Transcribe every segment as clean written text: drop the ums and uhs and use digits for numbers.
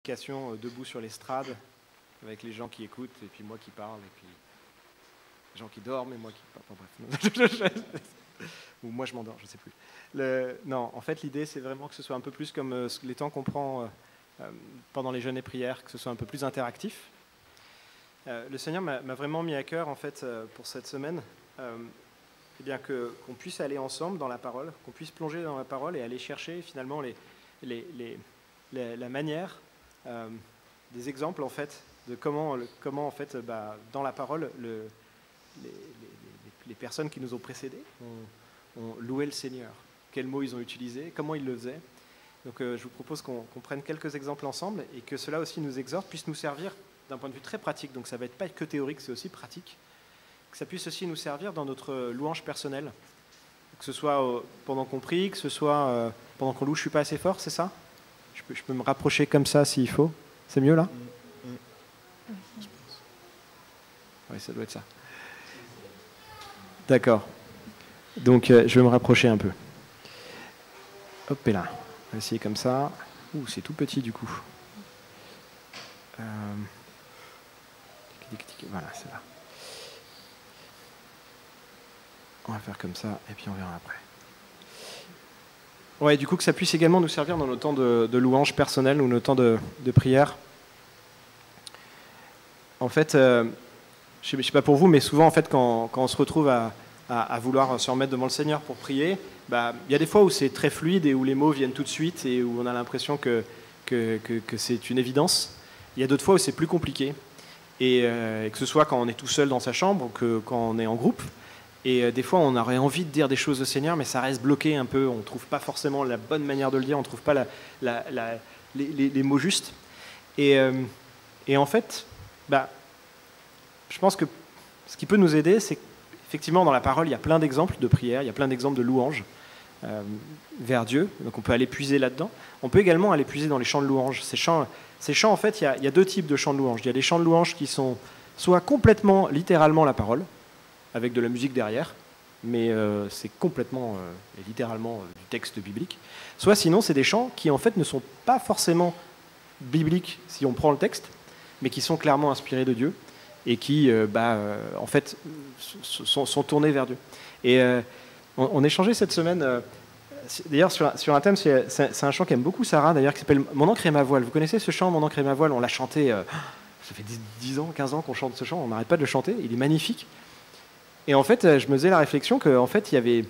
debout sur l'estrade, avec les gens qui écoutent, et puis moi qui parle, et puis les gens qui dorment, et moi qui parle. Enfin, bref. Ou moi je m'endors, je ne sais plus. Non, en fait, l'idée, c'est vraiment que ce soit un peu plus comme les temps qu'on prend pendant les jeûnes et prières, que ce soit un peu plus interactif. Le Seigneur m'a vraiment mis à cœur, en fait, pour cette semaine, eh bien qu'on puisse aller ensemble dans la parole, qu'on puisse plonger dans la parole et aller chercher finalement la manière, des exemples en fait, de comment en fait, dans la parole, les personnes qui nous ont précédés ont loué le Seigneur. Quels mots ils ont utilisés, comment ils le faisaient. Donc je vous propose qu'on prenne quelques exemples ensemble et que cela aussi nous exhorte, puisse nous servir d'un point de vue très pratique. Donc ça ne va être pas que théorique, c'est aussi pratique. Que ça puisse aussi nous servir dans notre louange personnelle. Que ce soit pendant qu'on prie, que ce soit pendant qu'on loue. Je ne suis pas assez fort, c'est ça ? Je peux me rapprocher comme ça s'il faut. C'est mieux là ? Oui, ça doit être ça. D'accord. Donc je vais me rapprocher un peu. Hop et là. On va essayer comme ça. Ouh, c'est tout petit du coup. Voilà, c'est là. On va faire comme ça, et puis on verra après. Ouais, du coup, que ça puisse également nous servir dans nos temps de louange personnelle ou nos temps de prière. En fait, je sais pas pour vous, mais souvent, en fait, quand on se retrouve à vouloir se remettre devant le Seigneur pour prier, il y a des fois où c'est très fluide et où les mots viennent tout de suite et où on a l'impression que c'est une évidence. Il y a d'autres fois où c'est plus compliqué. Et que ce soit quand on est tout seul dans sa chambre ou que quand on est en groupe. Et des fois, on aurait envie de dire des choses au Seigneur, mais ça reste bloqué un peu. On ne trouve pas forcément la bonne manière de le dire, on ne trouve pas les mots justes. Et en fait, je pense que ce qui peut nous aider, c'est qu'effectivement, dans la parole, il y a plein d'exemples de prières, il y a plein d'exemples de louanges vers Dieu. Donc on peut aller puiser là-dedans. On peut également aller puiser dans les chants de louanges. Ces chants, en fait, il y a deux types de chants de louanges. Il y a des chants de louanges qui sont soit complètement, littéralement la parole, avec de la musique derrière, mais c'est complètement et littéralement du texte biblique. Soit sinon, c'est des chants qui en fait ne sont pas forcément bibliques si on prend le texte, mais qui sont clairement inspirés de Dieu et qui en fait sont tournés vers Dieu. Et on échangeait cette semaine, d'ailleurs sur un thème, c'est un chant qu'aime beaucoup Sarah, d'ailleurs, qui s'appelle « Mon encre et ma voile ». Vous connaissez ce chant « Mon encre et ma voile » On l'a chanté, ça fait 10 ans, 15 ans qu'on chante ce chant, on n'arrête pas de le chanter, il est magnifique. Et en fait, je me faisais la réflexion qu'en fait, il y avait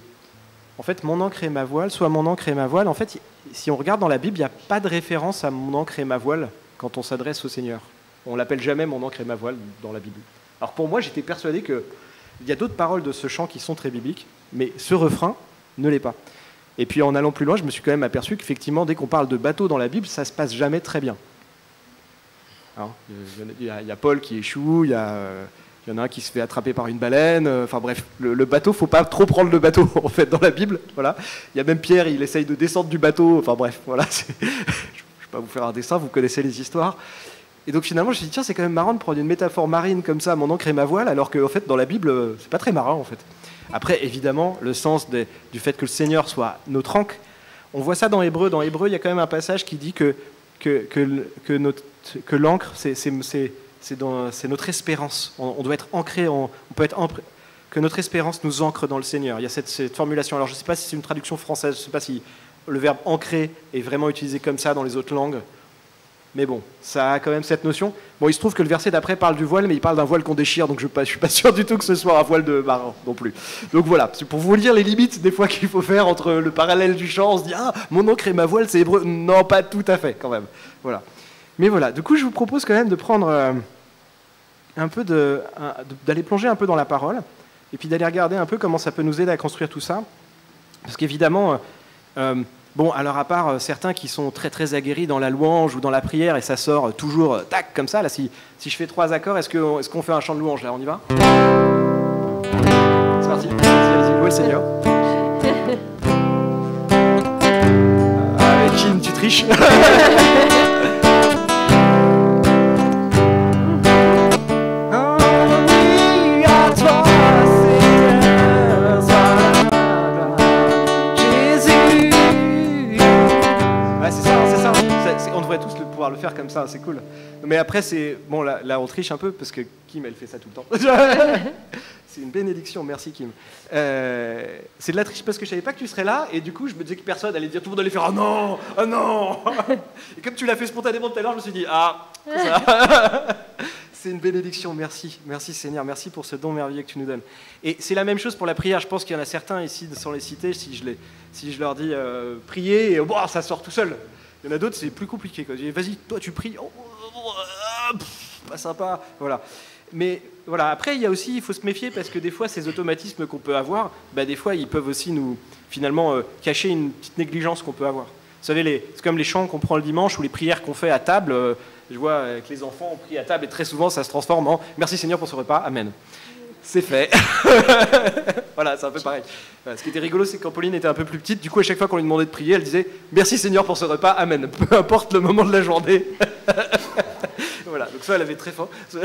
mon encre et ma voile, soit mon encre et ma voile. En fait, si on regarde dans la Bible, il n'y a pas de référence à mon encre et ma voile quand on s'adresse au Seigneur. On l'appelle jamais mon encre et ma voile dans la Bible. Alors pour moi, j'étais persuadé qu'il y a d'autres paroles de ce chant qui sont très bibliques, mais ce refrain ne l'est pas. Et puis en allant plus loin, je me suis quand même aperçu qu'effectivement, dès qu'on parle de bateau dans la Bible, ça ne se passe jamais très bien. Il y a Paul qui échoue, il y en a un qui se fait attraper par une baleine. Enfin bref, le bateau, faut pas trop prendre le bateau en fait dans la Bible. Voilà. Il y a même Pierre, il essaye de descendre du bateau. Enfin bref, voilà. Je ne vais pas vous faire un dessin, vous connaissez les histoires. Et donc finalement, je me suis dit tiens, c'est quand même marrant de prendre une métaphore marine comme ça, mon encre et ma voile, alors qu'en fait dans la Bible, c'est pas très marrant en fait. Après, évidemment, le sens du fait que le Seigneur soit notre ancre, on voit ça dans Hébreux. Dans Hébreux, il y a quand même un passage qui dit que l'ancre, c'est notre espérance. On doit être ancré, que notre espérance nous ancre dans le Seigneur. Il y a cette formulation. Alors je ne sais pas si c'est une traduction française, je ne sais pas si le verbe ancrer est vraiment utilisé comme ça dans les autres langues. Mais bon, ça a quand même cette notion. Bon, il se trouve que le verset d'après parle du voile, mais il parle d'un voile qu'on déchire, donc je ne suis pas sûr du tout que ce soit un voile de marin non plus. Donc voilà, c'est pour vous dire les limites des fois qu'il faut faire entre le parallèle du chant. On se dit, ah, mon encre et ma voile, c'est hébreu. Non, pas tout à fait quand même. Voilà. Mais voilà, du coup, je vous propose quand même de prendre d'aller plonger un peu dans la parole, et puis d'aller regarder un peu comment ça peut nous aider à construire tout ça. Parce qu'évidemment, alors à part certains qui sont très très aguerris dans la louange ou dans la prière, et ça sort toujours tac comme ça, là si je fais 3 accords, est-ce qu'on fait un chant de louange là, on y va ? C'est parti, vas-y, louez le Seigneur. Allez, Kim, tu triches. On devrait tous pouvoir le faire comme ça, c'est cool. Mais après, c'est... Bon, là, on triche un peu, parce que Kim, elle fait ça tout le temps. C'est une bénédiction, merci Kim. C'est de la triche, parce que je savais pas que tu serais là, et du coup, je me disais que personne allait dire, tout le monde allait faire « Oh non, oh non !» Et comme tu l'as fait spontanément tout à l'heure, je me suis dit « Ah, ça. » C'est une bénédiction, merci. Merci Seigneur, merci pour ce don merveilleux que tu nous donnes. Et c'est la même chose pour la prière. Je pense qu'il y en a certains ici, sans les citer, si je leur dis priez, et bon, ça sort tout seul. Il y en a d'autres, c'est plus compliqué. Vas-y, toi tu pries. Pas sympa. Voilà. Mais voilà, après, il faut se méfier parce que des fois, ces automatismes qu'on peut avoir, des fois, ils peuvent aussi nous, finalement, cacher une petite négligence qu'on peut avoir. Vous savez, c'est comme les chants qu'on prend le dimanche ou les prières qu'on fait à table. Je vois avec les enfants, on prie à table et très souvent, ça se transforme en « Merci Seigneur pour ce repas, Amen ». C'est fait. Voilà, c'est un peu pareil. Voilà, ce qui était rigolo, c'est que quand Pauline était un peu plus petite, du coup, à chaque fois qu'on lui demandait de prier, elle disait « Merci Seigneur pour ce repas, Amen ». Peu importe le moment de la journée. Voilà, donc ça, elle avait très fort. Ça,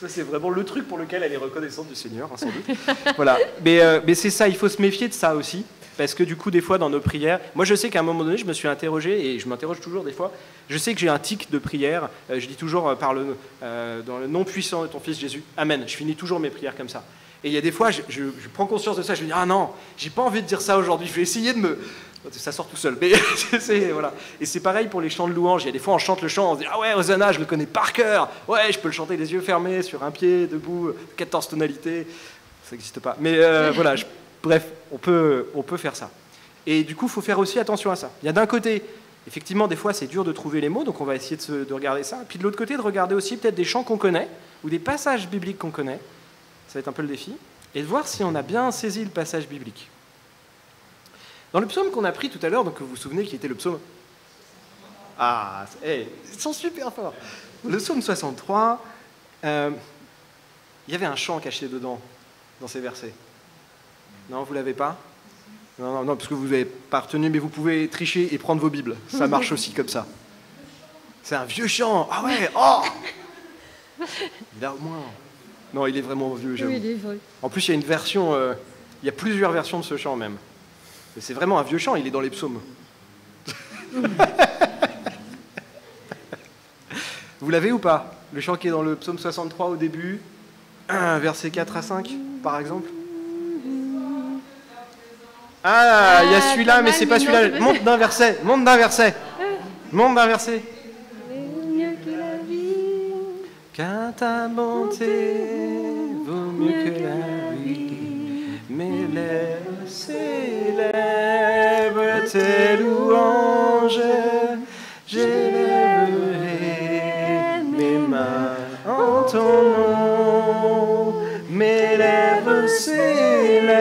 c'est vraiment le truc pour lequel elle est reconnaissante du Seigneur, sans doute. Voilà. Mais c'est ça, il faut se méfier de ça aussi. Parce que du coup, des fois, dans nos prières... Moi, je sais qu'à un moment donné, je me suis interrogé, et je m'interroge toujours des fois, je sais que j'ai un tic de prière. Je dis toujours, dans le nom puissant de ton Fils Jésus, Amen. Je finis toujours mes prières comme ça. Et il y a des fois, je prends conscience de ça, je me dis, ah non, j'ai pas envie de dire ça aujourd'hui, je vais essayer de me... Ça sort tout seul. Mais voilà. Et c'est pareil pour les chants de louange. Il y a des fois, on chante le chant, on se dit, ah ouais, Hosanna, je le connais par cœur. Ouais, je peux le chanter les yeux fermés, sur un pied, debout, 14 tonalités. Ça n'existe pas. Mais voilà, bref, on peut faire ça. Et du coup, il faut faire aussi attention à ça. Il y a d'un côté, effectivement, des fois, c'est dur de trouver les mots, donc on va essayer de regarder ça. Puis de l'autre côté, de regarder aussi peut-être des chants qu'on connaît, ou des passages bibliques qu'on connaît. Ça va être un peu le défi. Et de voir si on a bien saisi le passage biblique. Dans le psaume qu'on a pris tout à l'heure, donc vous vous souvenez qui était le psaume... Ah, ils sont super forts. Le psaume 63, il y avait un chant caché dedans, dans ces versets. Non, vous ne l'avez pas ? Non, parce que vous n'avez pas retenu, mais vous pouvez tricher et prendre vos Bibles. Ça marche aussi comme ça. C'est un vieux chant. Ah ouais, oh il a au moins... Non, il est vraiment vieux, j'avoue. Oui, il est vrai. En plus, il y a une version... il y a plusieurs versions de ce chant, même. Mais c'est vraiment un vieux chant, il est dans les psaumes. Vous l'avez ou pas ? Le chant qui est dans le psaume 63 au début, versets 4 à 5, par exemple. Ah, il y a celui-là, mais c'est pas celui-là. Monte d'un verset. Car ta bonté vaut mieux que la vie, mes lèvres s'élèvent tes louanges, j'élèverai mes mains en ton nom, mes lèvres s'élèvent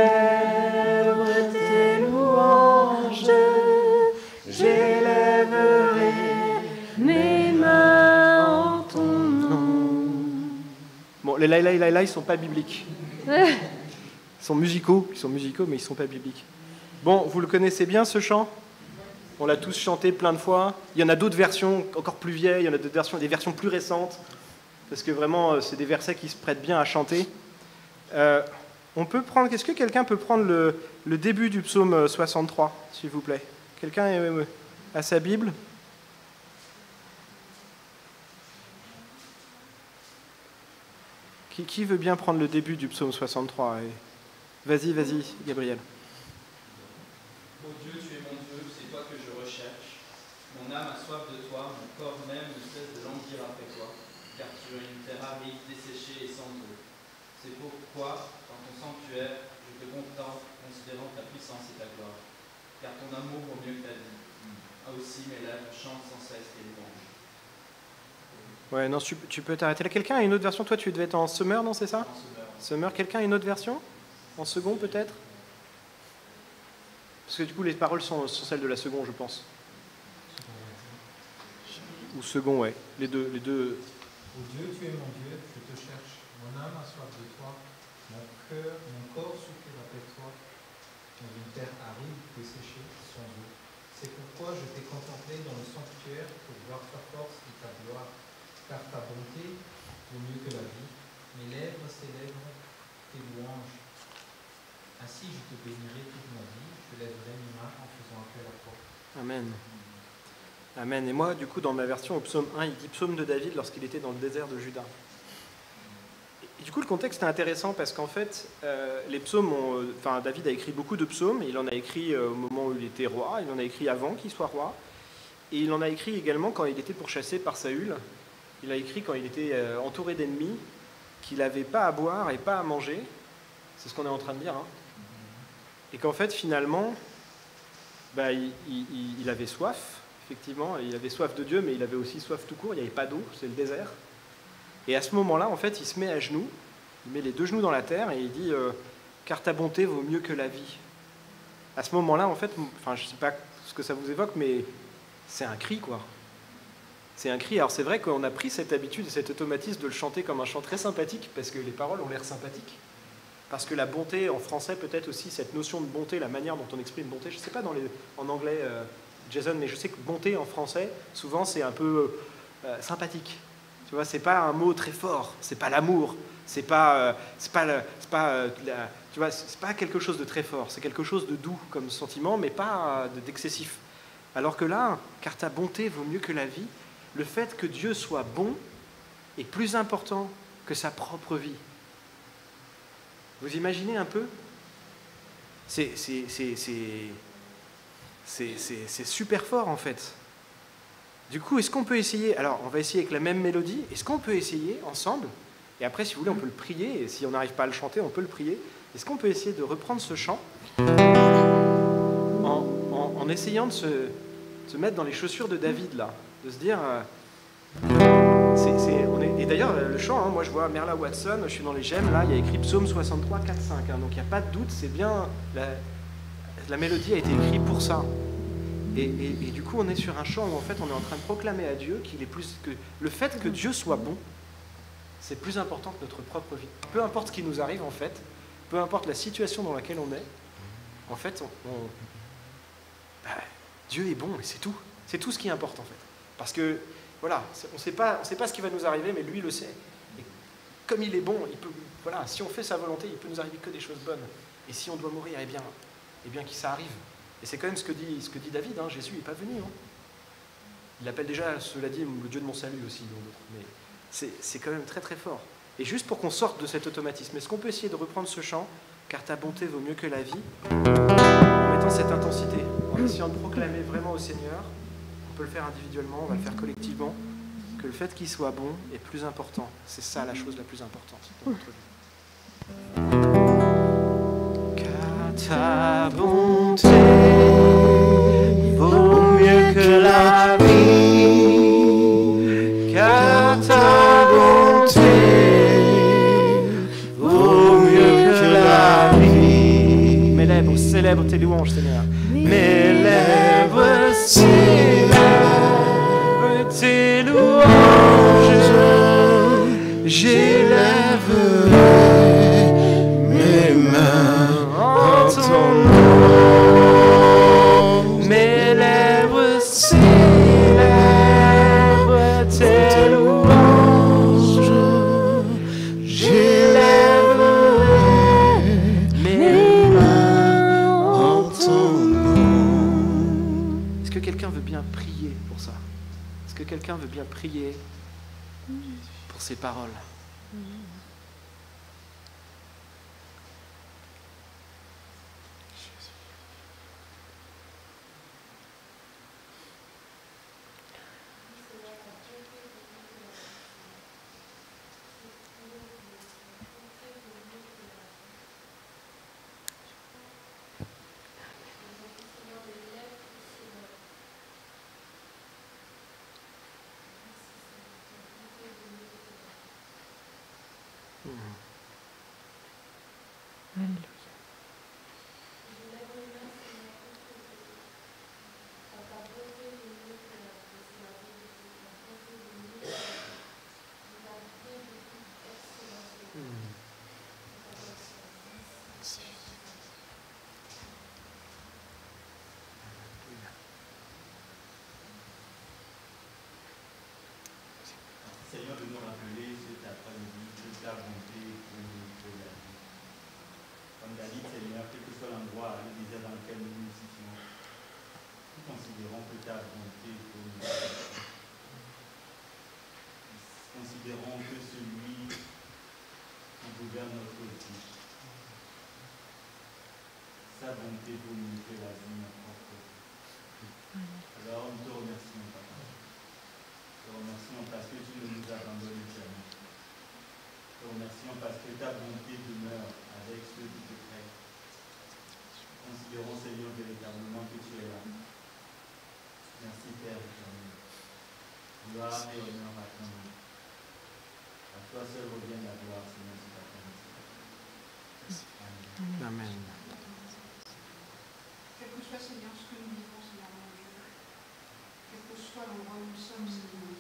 tes louanges, j'élèverai mes mains en ton nom. Bon, les laïla, ils sont pas bibliques. Ils sont musicaux, mais ils ne sont pas bibliques. Bon, vous le connaissez bien, ce chant ? On l'a tous chanté plein de fois. Il y en a d'autres versions encore plus vieilles, il y en a des versions plus récentes, parce que vraiment, c'est des versets qui se prêtent bien à chanter. Est-ce que quelqu'un peut prendre le début du psaume 63, s'il vous plaît ? Quelqu'un a sa Bible ? Qui veut bien prendre le début du psaume 63 ? Vas-y, Gabriel. Mon Dieu, tu es mon Dieu, c'est toi que je recherche. Mon âme a soif de toi, mon corps même ne cesse de languir après toi, car tu es une terre aride, desséchée et sans eau. C'est pourquoi, dans ton sanctuaire, je te contemple, considérant ta puissance et ta gloire, car ton amour vaut mieux que ta vie. Aussi mes lèvres chantent sans cesse tes louanges. Ouais, non, tu peux t'arrêter là. Quelqu'un a une autre version ? Toi, tu devais être en Summer, non, c'est ça ? En Summer. Summer, quelqu'un a une autre version ? En second, peut-être ? Parce que du coup, les paroles sont celles de la seconde, je pense. Ou second, ouais. Les deux. Ô Dieu, tu es mon Dieu, je te cherche. Mon âme a soif de toi. Mon corps soupire après toi. Dans une terre aride, desséchée, sans eau. C'est pourquoi je t'ai contemplé dans le sanctuaire pour voir ta force et ta gloire. Car ta bonté vaut mieux que la vie. Mes lèvres célèbrent tes louanges. Ainsi, je te bénirai toute ma vie. Je lèverai mes mains en faisant appel à toi. Amen. Amen. Et moi, du coup, dans ma version, au psaume 1, il dit psaume de David lorsqu'il était dans le désert de Juda. Et du coup, le contexte est intéressant parce qu'en fait, les psaumes David a écrit beaucoup de psaumes. Il en a écrit au moment où il était roi, il en a écrit avant qu'il soit roi. Et il en a écrit également quand il était pourchassé par Saül. Il a écrit quand il était entouré d'ennemis, qu'il n'avait pas à boire et pas à manger. C'est ce qu'on est en train de dire. Hein. Et qu'en fait, finalement, il avait soif, effectivement. Il avait soif de Dieu, mais il avait aussi soif tout court. Il n'y avait pas d'eau, c'est le désert. Et à ce moment-là, en fait, il se met à genoux. Il met les 2 genoux dans la terre et il dit « Car ta bonté vaut mieux que la vie ». À ce moment-là, en fait, je ne sais pas ce que ça vous évoque, mais c'est un cri, quoi. C'est un cri. Alors c'est vrai qu'on a pris cette habitude et cet automatisme de le chanter comme un chant très sympathique, parce que les paroles ont l'air sympathiques. Parce que la bonté, en français, peut-être aussi, cette notion de bonté, la manière dont on exprime bonté, je ne sais pas en anglais, Jason, mais je sais que bonté en français, souvent, c'est un peu sympathique. Tu vois, c'est pas un mot très fort, c'est pas l'amour, c'est pas quelque chose de très fort, c'est quelque chose de doux comme sentiment, mais pas d'excessif. Alors que là, car ta bonté vaut mieux que la vie, le fait que Dieu soit bon est plus important que sa propre vie. Vous imaginez un peu ? C'est super fort en fait. Du coup, est-ce qu'on peut essayer, alors on va essayer avec la même mélodie, est-ce qu'on peut essayer ensemble, et après si vous voulez on peut le prier, et si on n'arrive pas à le chanter on peut le prier, est-ce qu'on peut essayer de reprendre ce chant en essayant de se mettre dans les chaussures de David là, de se dire, et d'ailleurs le chant, moi je vois Merla Watson, je suis dans les gemmes, là il y a écrit psaume 63, 4, 5, donc il n'y a pas de doute, c'est bien, la mélodie a été écrite pour ça. Et du coup, on est sur un chant où en fait, on est en train de proclamer à Dieu qu'il est plus que le fait que Dieu soit bon, c'est plus important que notre propre vie. Peu importe ce qui nous arrive en fait, peu importe la situation dans laquelle on est, en fait, Dieu est bon et c'est tout. C'est tout ce qui importe en fait. Parce que voilà, on ne sait pas ce qui va nous arriver, mais lui le sait. Et comme il est bon, si on fait sa volonté, il peut nous arriver que des choses bonnes. Et si on doit mourir, eh bien que ça arrive. Et c'est quand même ce que dit David, hein, Jésus n'est pas venu. Hein. Il appelle déjà, cela dit, le Dieu de mon salut aussi, mais c'est quand même très très fort. Et juste pour qu'on sorte de cet automatisme, est-ce qu'on peut essayer de reprendre ce chant, car ta bonté vaut mieux que la vie, en mettant cette intensité, en essayant de proclamer vraiment au Seigneur, on peut le faire individuellement, on va le faire collectivement, que le fait qu'il soit bon est plus important. C'est ça la chose la plus importante dans notre vie. Car ta bonté vaut mieux que la vie, car ta bonté vaut mieux que la vie. Mes lèvres célèbrent tes louanges, Seigneur. Mes lèvres célèbrent tes louanges. J'élèverai mes mains en ton nom. Mes lèvres célèbrent tes louanges. J'élèverai mes mains en ton nom. Est-ce que quelqu'un veut bien prier pour ça? Est-ce que quelqu'un veut bien prier pour ces paroles? Seigneur, de nous rappeler cet après-midi que ta bonté est pour la vie. Comme David, Seigneur, quel que soit l'endroit, le désert dans lequel nous nous situons, considérons que ta bonté pour nous, considérons que celui qui gouverne notre vie, sa bonté pour nous fait la vie notre propre vie. Alors nous te remercions, Papa. Nous te remercions parce que tu ne nous abandonnes jamais. Nous te remercions parce que ta bonté demeure avec ceux qui te craignent. Considérons, Seigneur, véritablement que tu es là. Merci, Père éternel. Gloire et honneur à ton nom. À toi seul revient la gloire, Seigneur, c'est ta promesse. Amen. Amen. Quel que soit, Seigneur, ce que nous vivons, Seigneur mon Dieu, quel que soit l'endroit où nous sommes, Seigneur,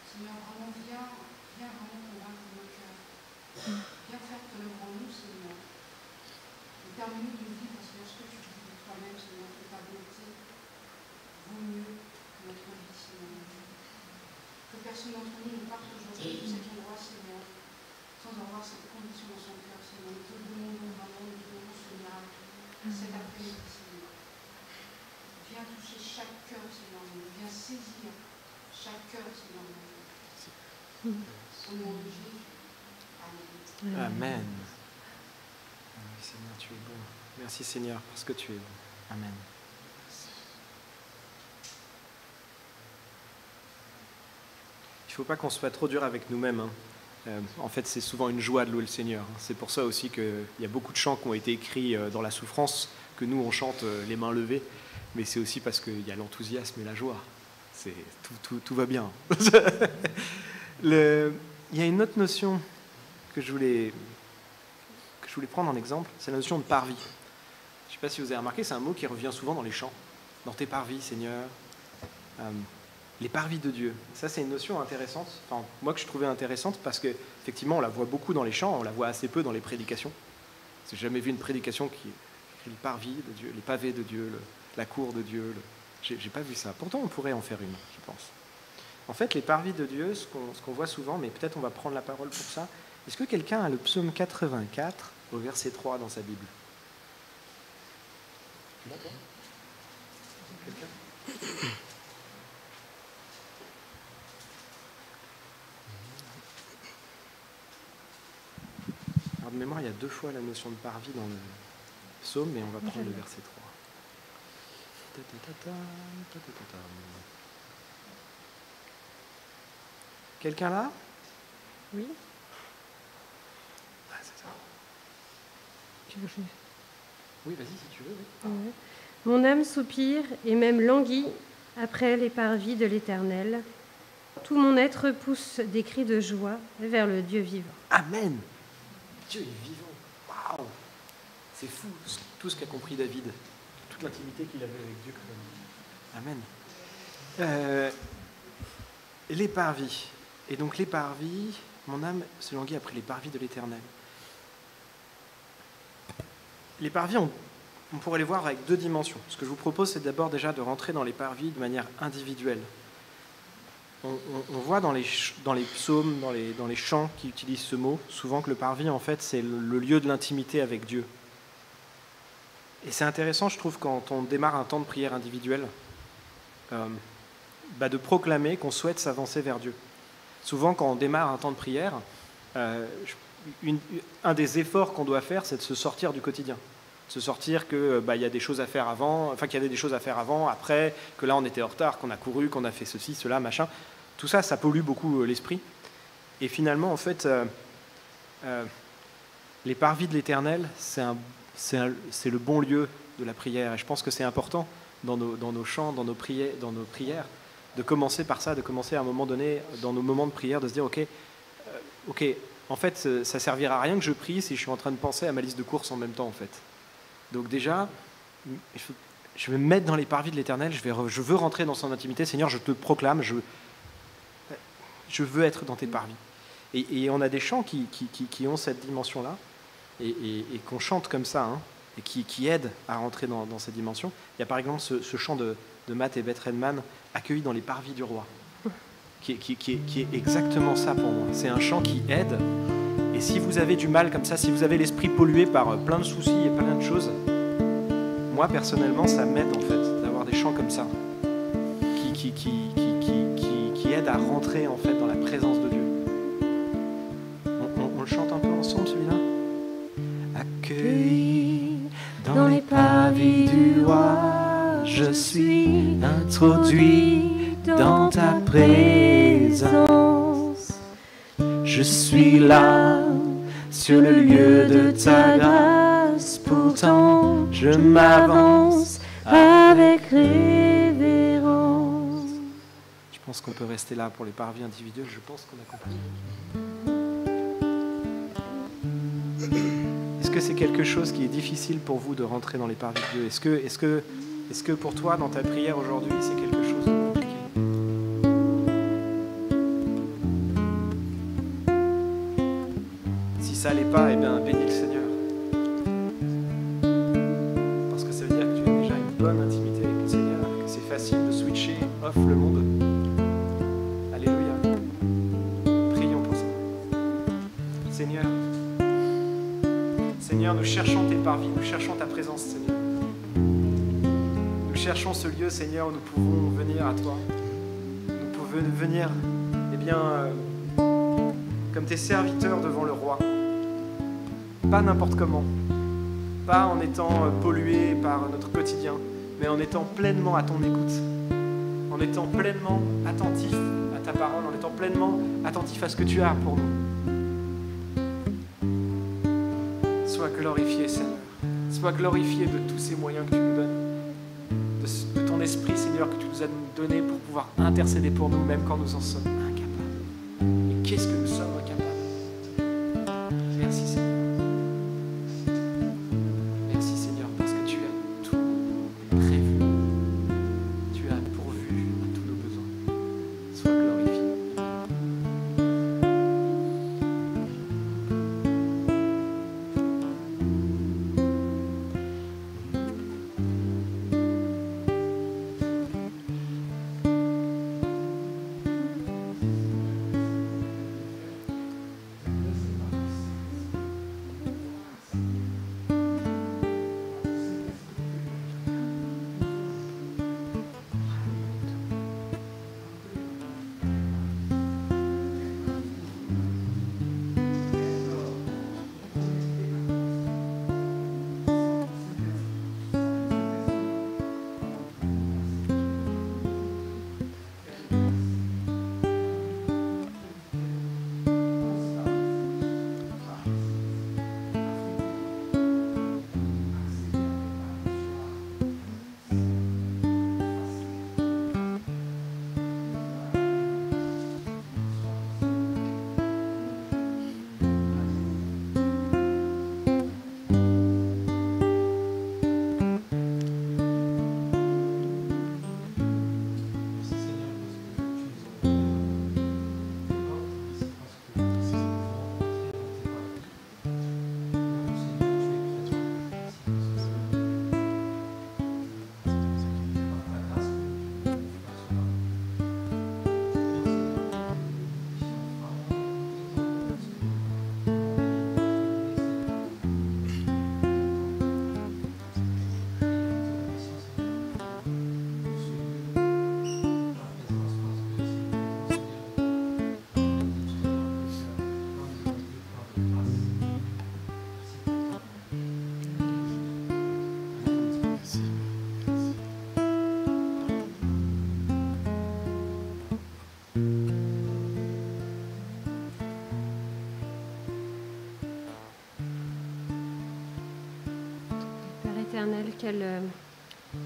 Seigneur, vraiment, viens vraiment convaincre nos cœurs. Viens faire ton œuvre en nous, Seigneur. Et permets-nous de vivre, Seigneur, ce que tu dis de toi-même, Seigneur, que ta bonté vaut mieux que notre vie, Seigneur mon Dieu. Que personne d'entre nous ne parte aujourd'hui de cet endroit, Seigneur, sans avoir cette condition dans son cœur, Seigneur. Nous te demandons vraiment, nous te demandons ce miracle. Cet après-midi, Seigneur. Viens toucher chaque cœur, Seigneur. Viens saisir chaque cœur, Seigneur. Au nom de Jésus. Amen. Amen. Oui, Seigneur, tu es bon. Merci, Seigneur, parce que tu es bon. Amen. Il ne faut pas qu'on soit trop dur avec nous-mêmes, hein. En fait, c'est souvent une joie de louer le Seigneur. C'est pour ça aussi qu'il y a beaucoup de chants qui ont été écrits dans la souffrance, que nous, on chante les mains levées. Mais c'est aussi parce qu'il y a l'enthousiasme et la joie. Tout va bien. Il y a une autre notion que je voulais prendre en exemple, c'est la notion de parvis. Je ne sais pas si vous avez remarqué, c'est un mot qui revient souvent dans les chants. Dans tes parvis, Seigneur. Les parvis de Dieu. Ça, c'est une notion intéressante, enfin, moi que je trouvais intéressante parce qu'effectivement, on la voit beaucoup dans les chants, on la voit assez peu dans les prédications. J'ai jamais vu une prédication qui écrit le parvis de Dieu, les pavés de Dieu, la cour de Dieu. J'ai pas vu ça. Pourtant, on pourrait en faire une, je pense. En fait, les parvis de Dieu, ce qu'on voit souvent, mais peut-être on va prendre la parole pour ça. Est-ce que quelqu'un a le psaume 84 au verset 3 dans sa Bible? D'accord. Quelqu'un? Alors de mémoire, il y a 2 fois la notion de parvis dans le psaume, mais on va prendre le verset 3. Quelqu'un là? Oui. Ah, c'est ça. Ouais. Oui, vas-y si tu veux. Oui. Mon âme soupire et même languit après les parvis de l'Éternel. Tout mon être pousse des cris de joie vers le Dieu vivant. Amen. Dieu est vivant. Waouh. C'est fou tout ce qu'a compris David, toute l'intimité qu'il avait avec Dieu. Amen. Les parvis. Et donc les parvis, mon âme se languit après les parvis de l'Éternel. Les parvis, on pourrait les voir avec 2 dimensions. Ce que je vous propose, c'est d'abord déjà de rentrer dans les parvis de manière individuelle. On voit dans les psaumes, dans les chants qui utilisent ce mot, souvent que le parvis, en fait, c'est le lieu de l'intimité avec Dieu. Et c'est intéressant, je trouve, quand on démarre un temps de prière individuel, de proclamer qu'on souhaite s'avancer vers Dieu. Souvent, quand on démarre un temps de prière, un des efforts qu'on doit faire, c'est de se sortir du quotidien. Se sortir qu'il y a des choses à faire avant, enfin qu'il y avait des choses à faire avant, après, que là on était en retard, qu'on a couru, qu'on a fait ceci, cela, machin. Tout ça, ça pollue beaucoup l'esprit. Et finalement, en fait, les parvis de l'Éternel, c'est le bon lieu de la prière. Et je pense que c'est important dans nos chants, dans nos prières, de commencer par ça, de commencer à un moment donné, dans nos moments de prière, de se dire, ok, en fait, ça servira à rien que je prie si je suis en train de penser à ma liste de courses en même temps, en fait. Donc déjà, je vais me mettre dans les parvis de l'Éternel, je veux rentrer dans son intimité. Seigneur, je te proclame, je veux être dans tes parvis. Et on a des chants qui ont cette dimension-là, et qu'on chante comme ça, hein, et qui aident à rentrer dans cette dimension. Il y a par exemple ce chant de Matt et Beth Redman, Accueillis dans les parvis du roi, qui est exactement ça pour moi. C'est un chant qui aide. Et si vous avez du mal comme ça, si vous avez l'esprit pollué par plein de soucis et plein de choses, moi personnellement, ça m'aide en fait d'avoir des des chants comme ça, qui aident à rentrer en fait dans la présence de Dieu. On le chante un peu ensemble celui-là. Accueilli dans les parvis du roi, je suis introduit dans ta présence. Je suis là sur le lieu de ta grâce, pourtant je m'avance avec révérence. Je pense qu'on peut rester là pour les parvis individuels, je pense qu'on a compris. Est-ce que c'est quelque chose qui est difficile pour vous de rentrer dans les parvis de Dieu ? Est-ce que pour toi, dans ta prière aujourd'hui, c'est quelque chose de compliqué ? Si ça n'allait pas, eh bien, bénis le Seigneur. Parce que ça veut dire que tu as déjà une bonne intimité avec le Seigneur, que c'est facile de switcher off le monde. Alléluia. Prions pour ça. Seigneur, nous cherchons tes parvis, nous cherchons ta présence, Seigneur. Nous cherchons ce lieu, Seigneur, où nous pouvons venir à toi. Nous pouvons venir, eh bien, comme tes serviteurs devant le roi. Pas n'importe comment, pas en étant pollués par notre quotidien, mais en étant pleinement à ton écoute, en étant pleinement attentif à ta parole, en étant pleinement attentif à ce que tu as pour nous. Sois glorifié, Seigneur. Sois glorifié de tous ces moyens que tu nous donnes, de ton esprit, Seigneur, que tu nous as donné pour pouvoir intercéder pour nous, même quand nous en sommes incapables. Et qu'est-ce que nous sommes incapables? Merci, Seigneur. Merci, Seigneur, parce que tu as tout prévu. Tu as pourvu à tous nos besoins. Sois glorifié.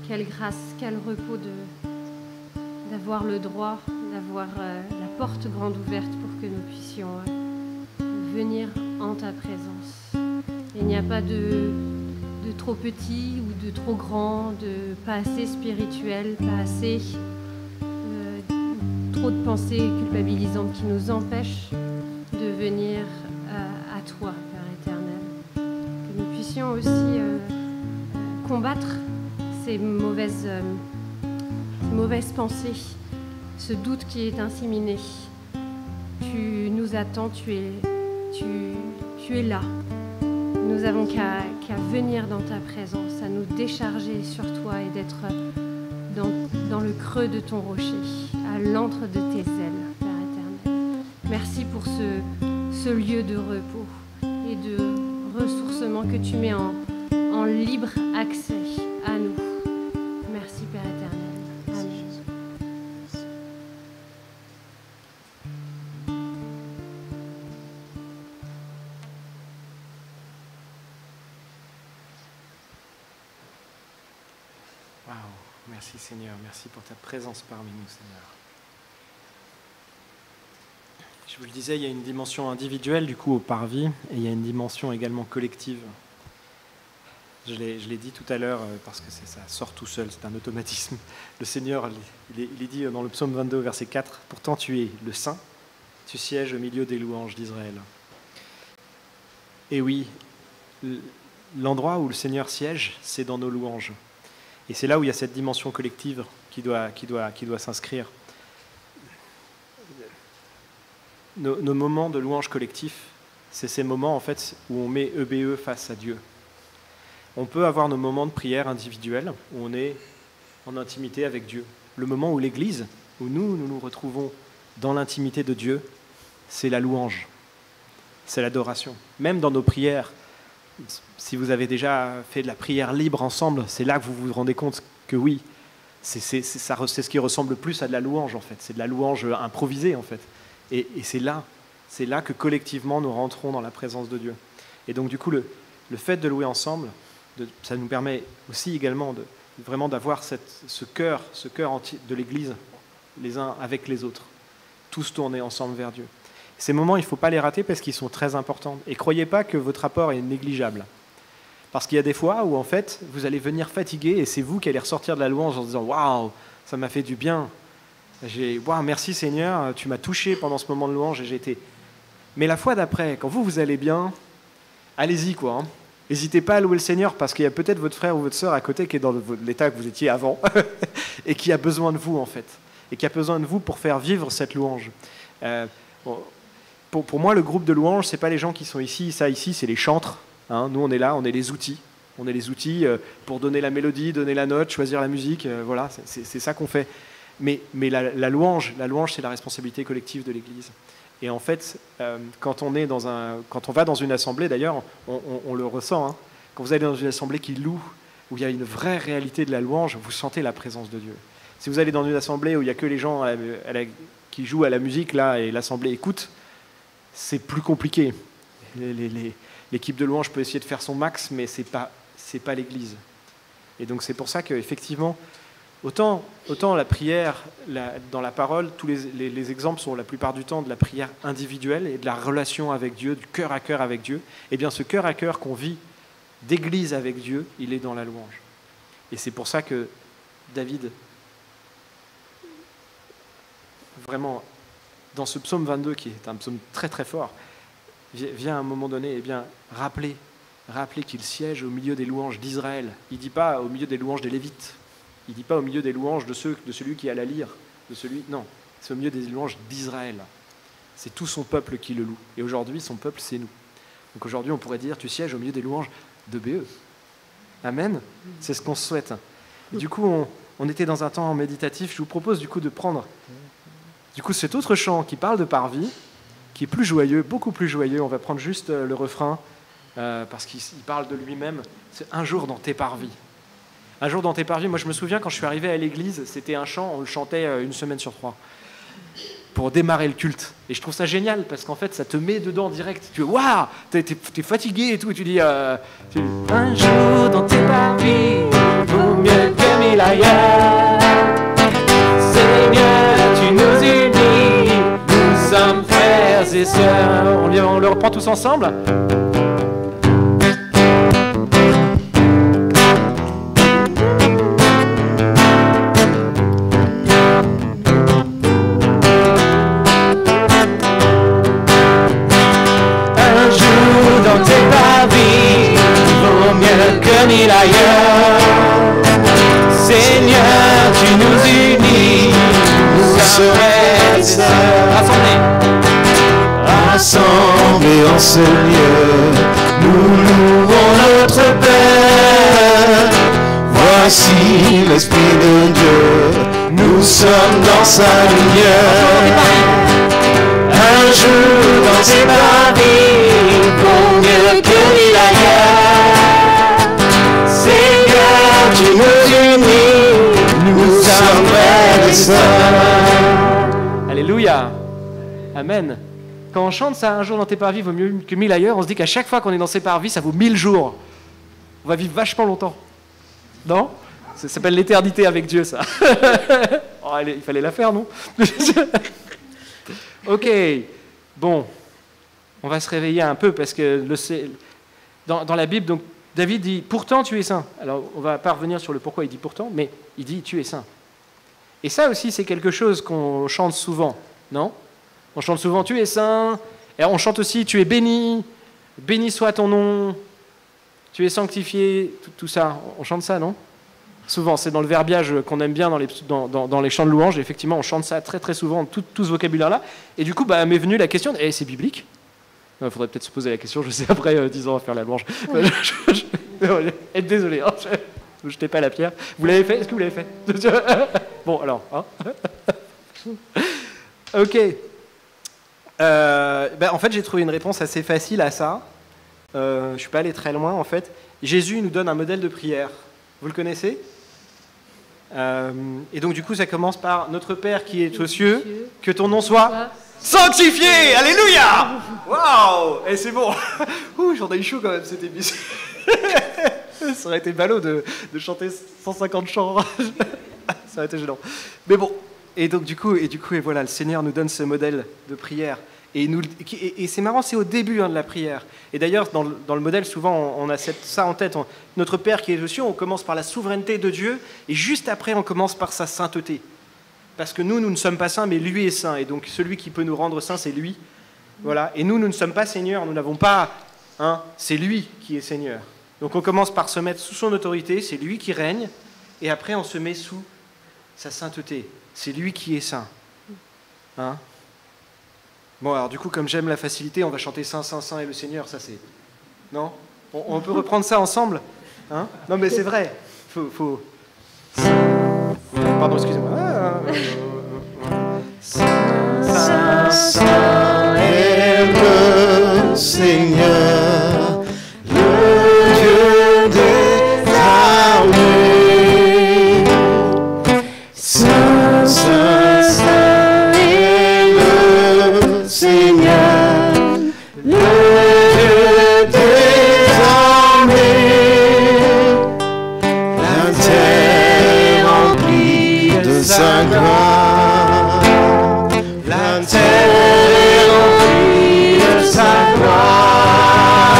Quelle grâce, quel repos d'avoir le droit, d'avoir la porte grande ouverte pour que nous puissions venir en ta présence. Il n'y a pas de trop petit ou de trop grand, de pas assez spirituel, pas assez trop de pensées culpabilisantes qui nous empêchent de venir à toi, Père éternel. Que nous puissions aussi combattre ces mauvaises pensées, ce doute qui est inséminé. Tu nous attends, tu es là. Nous avons qu'à venir dans ta présence, à nous décharger sur toi et d'être dans le creux de ton rocher, à l'antre de tes ailes, Père éternel. Merci pour ce lieu de repos et de ressourcement que tu mets en libre accès à nous. Merci, Père éternel. Amen. Waouh, merci Seigneur, merci pour ta présence parmi nous, Seigneur. Je vous le disais, il y a une dimension individuelle du coup au parvis et il y a une dimension également collective. Je l'ai dit tout à l'heure parce que ça sort tout seul, c'est un automatisme. Le Seigneur, il est dit dans le psaume 22, verset 4, « Pourtant tu es le Saint, tu sièges au milieu des louanges d'Israël. » Et oui, l'endroit où le Seigneur siège, c'est dans nos louanges. Et c'est là où il y a cette dimension collective qui doit s'inscrire. Nos moments de louange collectif, c'est ces moments en fait où on met EBE face à Dieu. On peut avoir nos moments de prière individuels où on est en intimité avec Dieu. Le moment où l'Église, où nous retrouvons dans l'intimité de Dieu, c'est la louange, c'est l'adoration. Même dans nos prières, si vous avez déjà fait de la prière libre ensemble, c'est là que vous vous rendez compte que oui, c'est ce qui ressemble le plus à de la louange en fait. C'est de la louange improvisée en fait. Et c'est là que collectivement nous rentrons dans la présence de Dieu. Et donc du coup, le fait de louer ensemble, ça nous permet aussi également vraiment d'avoir ce cœur de l'Église, les uns avec les autres, tous tournés ensemble vers Dieu. Ces moments, il ne faut pas les rater parce qu'ils sont très importants. Et croyez pas que votre rapport est négligeable. Parce qu'il y a des fois où en fait, vous allez venir fatigué et c'est vous qui allez ressortir de la louange en disant « Waouh, ça m'a fait du bien ». Wow, merci Seigneur, tu m'as touché pendant ce moment de louange et j'ai été. Mais la fois d'après, quand vous allez bien, allez-y quoi. N'hésitez pas à louer le Seigneur parce qu'il y a peut-être votre frère ou votre sœur à côté qui est dans l'état que vous étiez avant et qui a besoin de vous en fait, et qui a besoin de vous pour faire vivre cette louange. Pour moi, le groupe de louange, c'est pas les gens qui sont ici. Ça ici, c'est les chantres. Hein. Nous, on est là, on est les outils. On est les outils pour donner la mélodie, donner la note, choisir la musique. Voilà, c'est ça qu'on fait. Mais la louange, c'est la responsabilité collective de l'Église. Et en fait, quand on va dans une assemblée, d'ailleurs, on le ressent. Hein, quand vous allez dans une assemblée qui loue, où il y a une vraie réalité de la louange, vous sentez la présence de Dieu. Si vous allez dans une assemblée où il n'y a que les gens qui jouent à la musique là et l'assemblée écoute, c'est plus compliqué. L'équipe de louange peut essayer de faire son max, mais c'est pas l'Église. Et donc c'est pour ça qu'effectivement, autant la prière, dans la parole, tous les exemples sont la plupart du temps de la prière individuelle et de la relation avec Dieu, du cœur à cœur avec Dieu. Eh bien, ce cœur à cœur qu'on vit d'église avec Dieu, il est dans la louange. Et c'est pour ça que David, vraiment, dans ce psaume 22, qui est un psaume très très fort, vient à un moment donné rappeler qu'il siège au milieu des louanges d'Israël. Il ne dit pas au milieu des louanges des Lévites. Il ne dit pas au milieu des louanges de celui qui a la lyre. Non, c'est au milieu des louanges d'Israël. C'est tout son peuple qui le loue. Et aujourd'hui, son peuple, c'est nous. Donc aujourd'hui, on pourrait dire, tu sièges au milieu des louanges de BE. Amen. C'est ce qu'on souhaite. Et du coup, on était dans un temps méditatif. Je vous propose du coup de prendre cet autre chant qui parle de parvis, qui est plus joyeux, beaucoup plus joyeux. On va prendre juste le refrain parce qu'il parle de lui-même. C'est un jour dans tes parvis. Un jour dans tes parvis. Moi, je me souviens quand je suis arrivé à l'église, c'était un chant, on le chantait 1 semaine sur 3 pour démarrer le culte. Et je trouve ça génial parce qu'en fait, ça te met dedans direct. Tu dis, waouh, t'es fatigué et tout. Et tu dis, un jour dans tes parvis, vaut mieux que mille ailleurs. Seigneur, tu nous unis, nous sommes frères et sœurs. On le reprend tous ensemble. Mille ailleurs, Seigneur, tu nous unis, nous sommes rassemblés en ce lieu, nous louons notre Père. ainsi l'Esprit de Dieu. Nous sommes dans sa lumière. Un jour dans ses paris, pour mieux que mille ailleurs. Seigneur, tu nous unis, nous sommes frères et sœurs. Alléluia. Amen. Quand on chante ça, un jour dans tes parvis vaut mieux que 1000 ailleurs, on se dit qu'à chaque fois qu'on est dans ses parvis, ça vaut 1000 jours. On va vivre vachement longtemps. Non? Ça s'appelle l'éternité avec Dieu, ça. Oh, il fallait la faire, non? Ok. Bon. On va se réveiller un peu parce que dans la Bible, donc, David dit « Pourtant, tu es saint ». Alors, on ne va pas revenir sur le pourquoi il dit « pourtant », mais il dit « tu es saint ». Et ça aussi, c'est quelque chose qu'on chante souvent, non? On chante souvent « tu es saint ». Et on chante aussi « tu es béni »,« béni soit ton nom »,« tu es sanctifié », tout ça. On chante ça, non? Souvent, c'est dans le verbiage qu'on aime bien dans les chants de louanges. Et effectivement, on chante ça très très souvent, tout ce vocabulaire-là. Et du coup, m'est venue la question, c'est biblique? Il faudrait peut-être se poser la question, je sais, après 10 ans à faire la louange. Désolé, hein, ne jetez pas la pierre. Vous l'avez fait? Est-ce que vous l'avez fait? Bon, alors. Hein. Ok. En fait, j'ai trouvé une réponse assez facile à ça. Je ne suis pas allé très loin, en fait. Jésus nous donne un modèle de prière. Vous le connaissez? Et donc, du coup, ça commence par « Notre Père qui est aux cieux, que ton nom soit sanctifié !» Alléluia! Waouh! Et c'est bon. J'en ai eu chaud quand même, cette émission. Ça aurait été ballot de chanter 150 chants. Ça aurait été gênant. Mais bon. Et donc, du coup, voilà, le Seigneur nous donne ce modèle de prière. Et c'est marrant, c'est au début de la prière. Et d'ailleurs, dans le modèle, souvent, on a ça en tête. Notre Père qui est aux cieux, on commence par la souveraineté de Dieu, et juste après, on commence par sa sainteté. Parce que nous ne sommes pas saints, mais lui est saint. Et donc, celui qui peut nous rendre saints, c'est lui. Voilà. Et nous ne sommes pas seigneurs, nous n'avons pas... c'est lui qui est Seigneur. Donc, on commence par se mettre sous son autorité, c'est lui qui règne, et après, on se met sous sa sainteté. C'est lui qui est saint. Bon, alors du coup, comme j'aime la facilité, on va chanter Saint, Saint, Saint et le Seigneur, ça c'est... Non? On peut reprendre ça ensemble? Non, mais c'est vrai. Faut... Pardon, excusez-moi. Saint, Saint est le Seigneur, le Dieu des armées. Saint, Saint, Saint est le Seigneur, le Dieu des armées. La terre remplie de sa gloire, la terre remplie de sa gloire,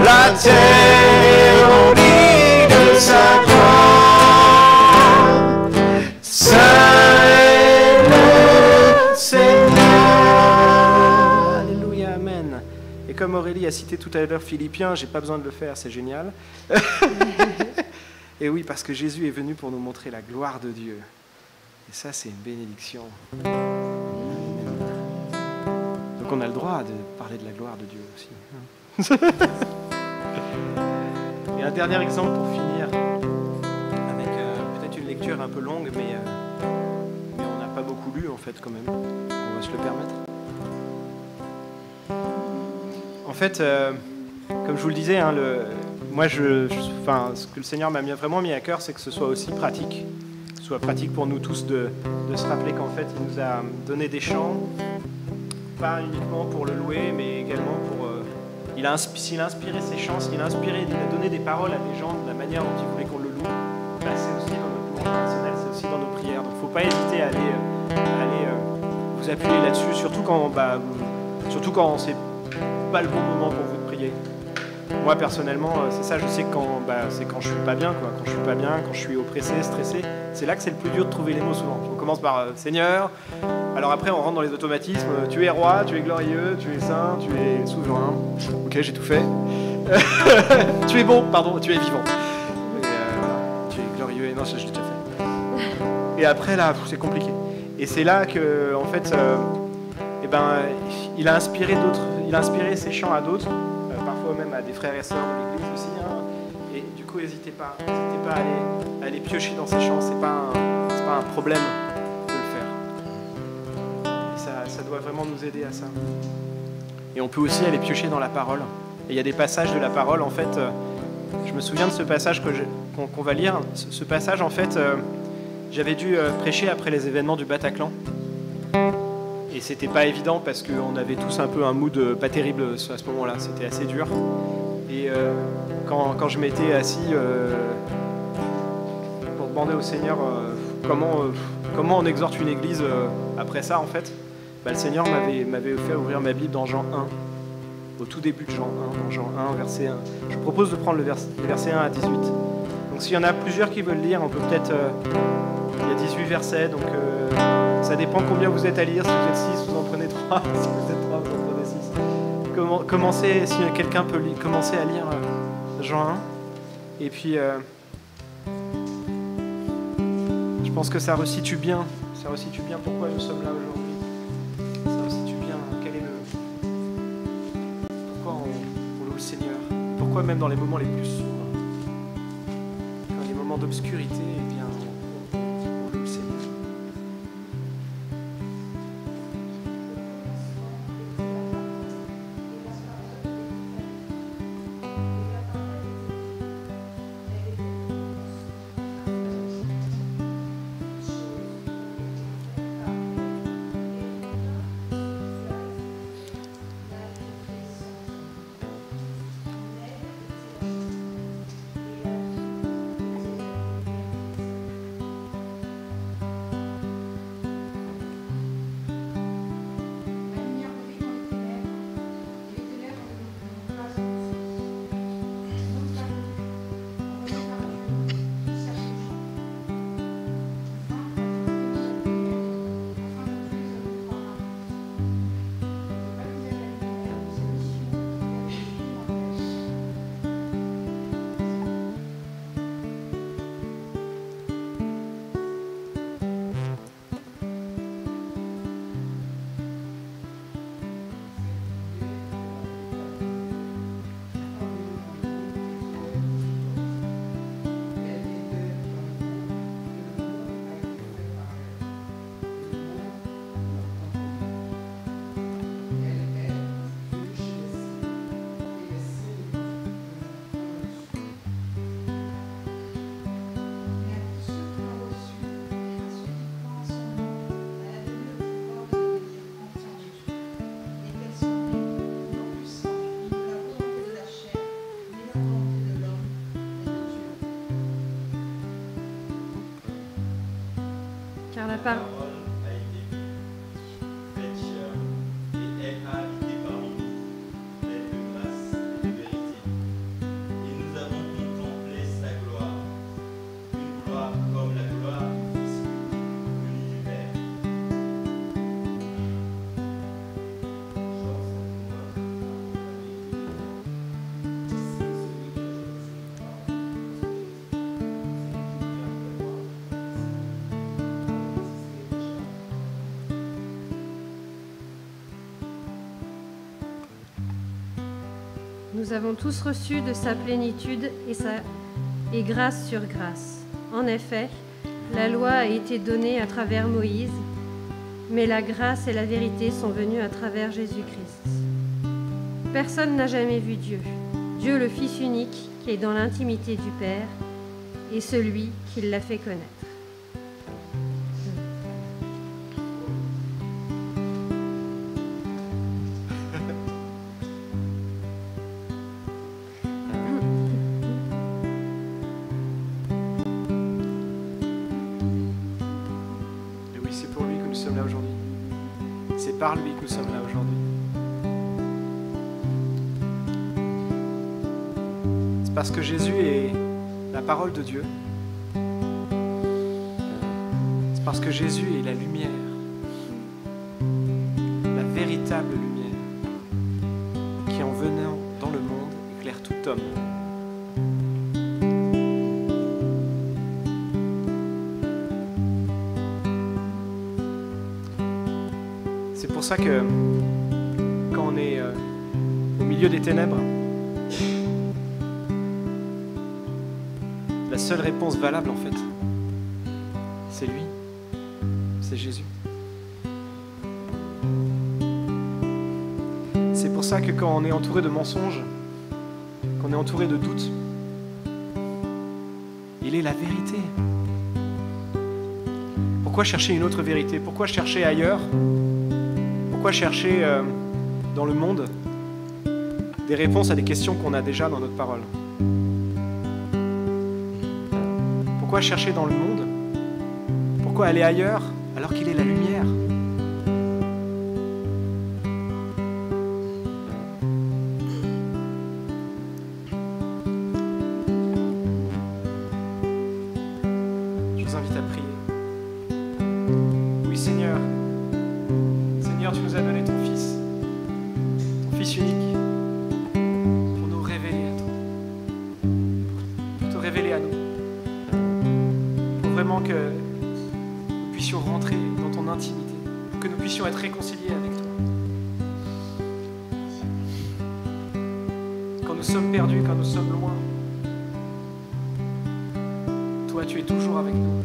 la terre remplie de sa gloire. Saint est le Seigneur. Alléluia, amen. Et comme Aurélie a cité tout à l'heure Philippiens, j'ai pas besoin de le faire, c'est génial. Et oui, parce que Jésus est venu pour nous montrer la gloire de Dieu. Et ça, c'est une bénédiction. Donc on a le droit de parler de la gloire de Dieu aussi. Et un dernier exemple pour finir, avec peut-être une lecture un peu longue, mais on n'a pas beaucoup lu en fait quand même. On va se le permettre. En fait, comme je vous le disais, moi, ce que le Seigneur m'a vraiment mis à cœur, c'est que ce soit aussi pratique. Que ce soit pratique pour nous tous de se rappeler qu'en fait, il nous a donné des chants, pas uniquement pour le louer, mais également pour... S'il a inspiré ses chants, il a donné des paroles à des gens de la manière dont il voulait qu'on le loue. C'est aussi dans notre louange personnelle, c'est aussi dans nos prières. Donc, il ne faut pas hésiter à aller vous appuyer là-dessus, surtout quand c'est pas le bon moment pour vous de prier. Moi personnellement, c'est ça, je sais que c'est quand je suis pas bien, quand je suis pas bien, quand je suis oppressé, stressé, c'est là que c'est le plus dur de trouver les mots souvent. On commence par Seigneur, alors après on rentre dans les automatismes, tu es roi, tu es glorieux, tu es saint, tu es souverain, ok j'ai tout fait, tu es bon, pardon, tu es vivant, tu es glorieux, et non ça je l'ai déjà fait. Et après là, c'est compliqué. Et c'est là que, en fait, il a inspiré ses chants à d'autres, parfois même à des frères et sœurs de l'église aussi. Et du coup, n'hésitez pas. N'hésitez pas à aller piocher dans ces chants. C'est pas un problème de le faire. Et ça doit vraiment nous aider à ça. Et on peut aussi aller piocher dans la parole. Et il y a des passages de la parole, en fait, je me souviens de ce passage qu'on va lire. Ce passage, en fait, j'avais dû prêcher après les événements du Bataclan. Et c'était pas évident parce qu'on avait tous un peu un mood pas terrible à ce moment-là. C'était assez dur. Et quand je m'étais assis pour demander au Seigneur comment on exhorte une église après ça, en fait, le Seigneur m'avait fait ouvrir ma Bible dans Jean 1. Au tout début de Jean 1, dans Jean 1, verset 1. Je vous propose de prendre les versets 1 à 18. Donc s'il y en a plusieurs qui veulent lire, on peut peut-être... il y a 18 versets, donc ça dépend combien vous êtes à lire. Si vous êtes 6, vous en prenez 3. Si vous êtes 3, vous en prenez 6. Commencez, si quelqu'un peut commencer à lire Jean 1. Et puis, je pense que ça resitue bien pourquoi nous sommes là aujourd'hui. Ça resitue bien quel est pourquoi on loue le Seigneur. Pourquoi même dans les moments les plus sombres, dans les moments d'obscurité, eh bien, on loue le Seigneur. Car la parole a été faite chair et elle a habité parmi nous, pleine de grâce et de vérité. Et nous avons contemplé sa gloire, une gloire comme la gloire du Fils venu du Père. Nous avons tous reçu de sa plénitude et grâce sur grâce. En effet, la loi a été donnée à travers Moïse, mais la grâce et la vérité sont venues à travers Jésus-Christ. Personne n'a jamais vu Dieu, Dieu le Fils unique qui est dans l'intimité du Père et celui qui l'a fait connaître. C'est par lui que nous sommes là aujourd'hui. C'est parce que Jésus est la parole de Dieu. C'est parce que Jésus est la lumière, la véritable lumière, qui en venant dans le monde éclaire tout homme. C'est pour ça que quand on est au milieu des ténèbres, la seule réponse valable, en fait, c'est lui, c'est Jésus. C'est pour ça que quand on est entouré de mensonges, quand on est entouré de doutes, il est la vérité. Pourquoi chercher une autre vérité? Pourquoi chercher ailleurs? Pourquoi chercher dans le monde des réponses à des questions qu'on a déjà dans notre parole? Pourquoi chercher dans le monde? Pourquoi aller ailleurs alors qu'il est la lumière? Je vous invite à prier. Oui, Seigneur. Seigneur, tu nous as donné ton Fils unique, pour nous révéler à toi, pour te révéler à nous, pour vraiment que nous puissions rentrer dans ton intimité, pour que nous puissions être réconciliés avec toi. Quand nous sommes perdus, quand nous sommes loin, toi, tu es toujours avec nous.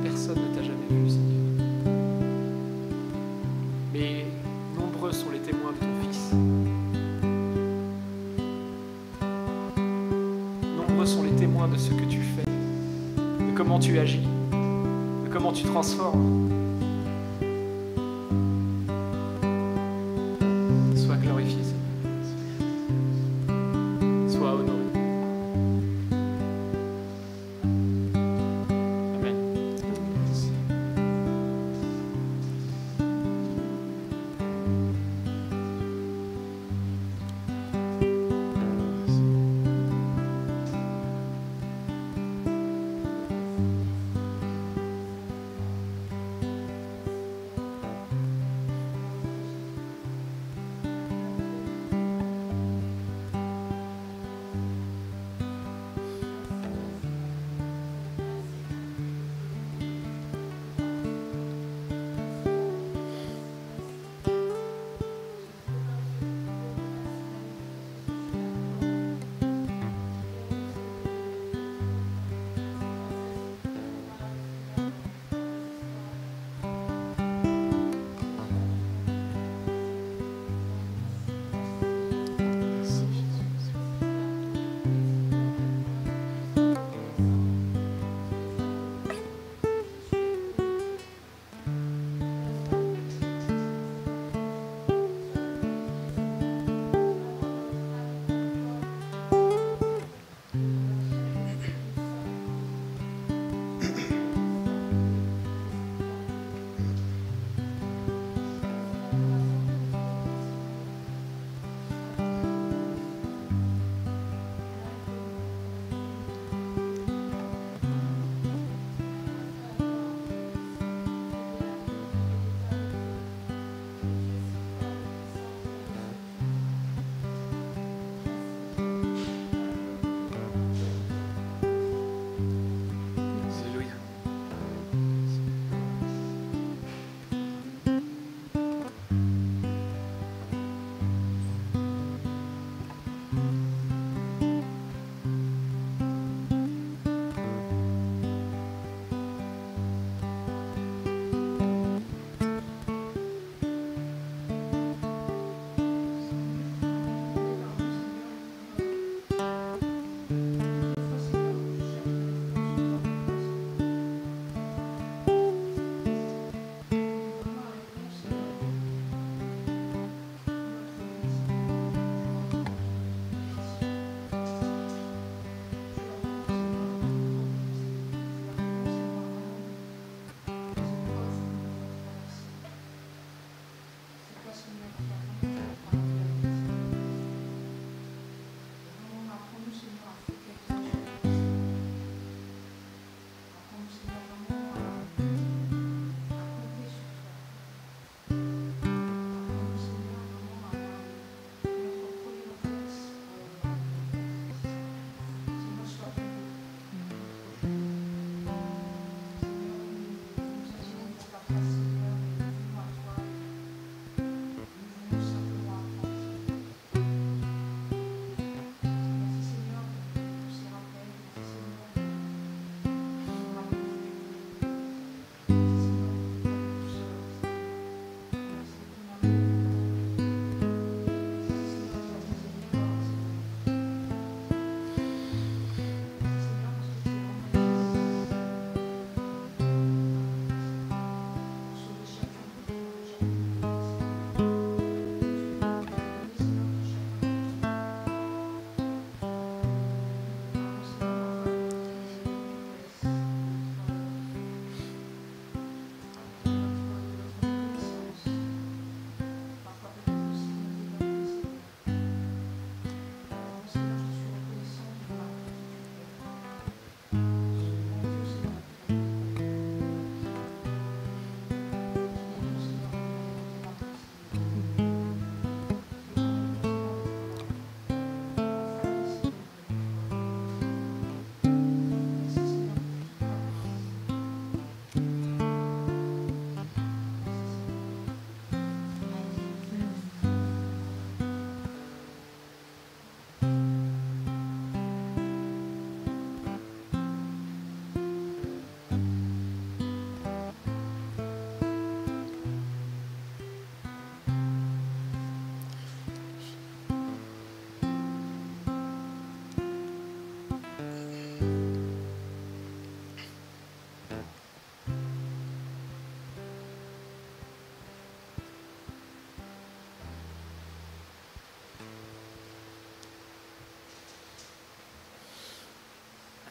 Personne ne t'a jamais vu, Seigneur. Mais nombreux sont les témoins de ton Fils. Nombreux sont les témoins de ce que tu fais, de comment tu agis, de comment tu transformes. Sois glorifié, Seigneur. Sois honoré. Amen.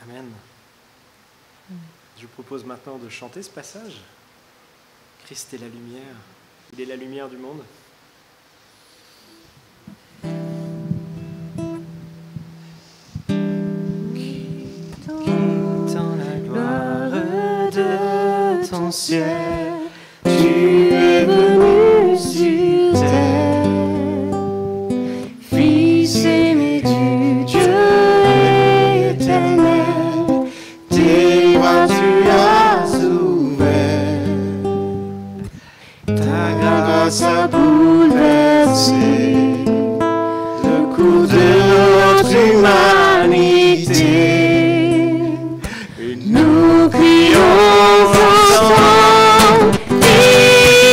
Amen. Je vous propose maintenant de chanter ce passage. Christ est la lumière. Il est la lumière du monde. Dans la gloire de ton ciel, tu es venu sur terre, Fils aimé du Dieu éternel, tes bras tu as ouverts, ta grâce a bouleversé le cours de notre humanité. Nous crions ensemble,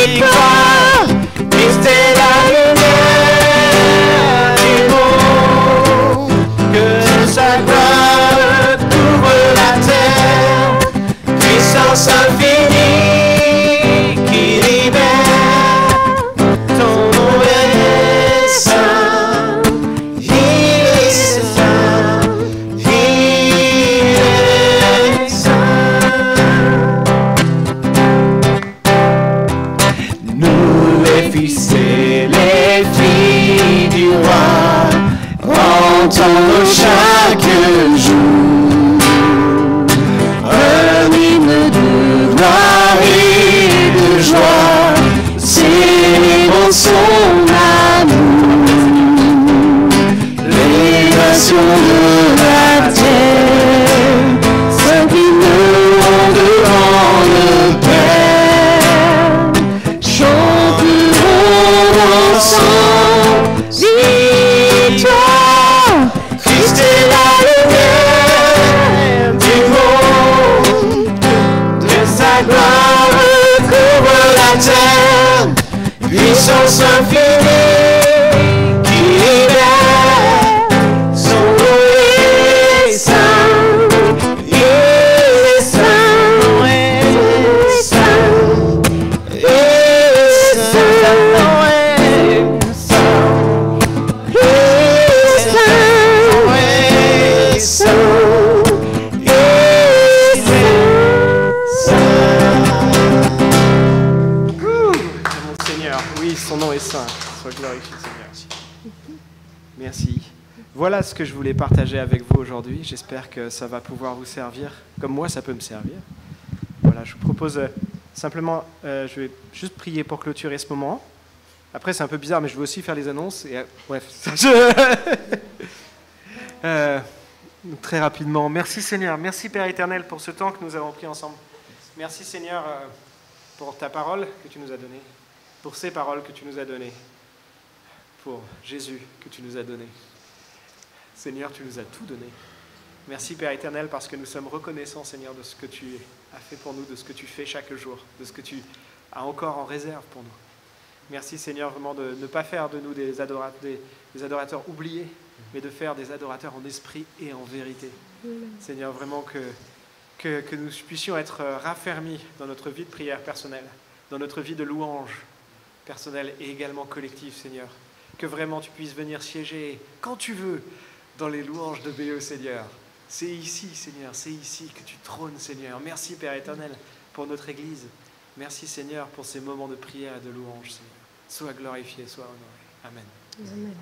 victoire, Christ est la lumière du monde, que sa gloire couvre la terre, puissance infinie qui libère, ton nom est saint, il est saint, il est saint. Nous les fils et les filles du roi, entendons chaque jour un hymne de gloire et de joie, célébrons son amour. Les nations de la terre s'inclineront devant le Père, chanteront ensemble, victoire, Christ est la lumière du monde, de sa gloire couvre la terre, puissance infinie qui libère, son nom est saint, il est saint, il est saint, il est saint, il est saint, il est saint, il est saint. Mon Seigneur, oui, son nom est saint. Sois glorifié, Seigneur. Merci. Voilà ce que je voulais partager avec vous aujourd'hui. J'espère que ça va pouvoir vous servir, comme moi, ça peut me servir. Voilà, je vous propose simplement, je vais juste prier pour clôturer ce moment. Après, c'est un peu bizarre, mais je vais aussi faire les annonces. Et, bref, très rapidement. Merci Seigneur, merci Père éternel pour ce temps que nous avons pris ensemble. Merci Seigneur pour ta parole que tu nous as donnée, pour ces paroles que tu nous as données, pour Jésus que tu nous as donné. Seigneur, tu nous as tout donné. Merci Père éternel parce que nous sommes reconnaissants Seigneur de ce que tu as fait pour nous, de ce que tu fais chaque jour, de ce que tu as encore en réserve pour nous. Merci Seigneur vraiment de ne pas faire de nous des adorateurs oubliés, mais de faire des adorateurs en esprit et en vérité. Seigneur, vraiment que nous puissions être raffermis dans notre vie de prière personnelle, dans notre vie de louange personnelle et également collective, Seigneur. Que vraiment tu puisses venir siéger quand tu veux dans les louanges de BE, Seigneur. C'est ici, Seigneur, c'est ici que tu trônes, Seigneur. Merci, Père éternel, pour notre Église. Merci, Seigneur, pour ces moments de prière et de louange, Seigneur. Sois glorifié, sois honoré. Amen. Amen.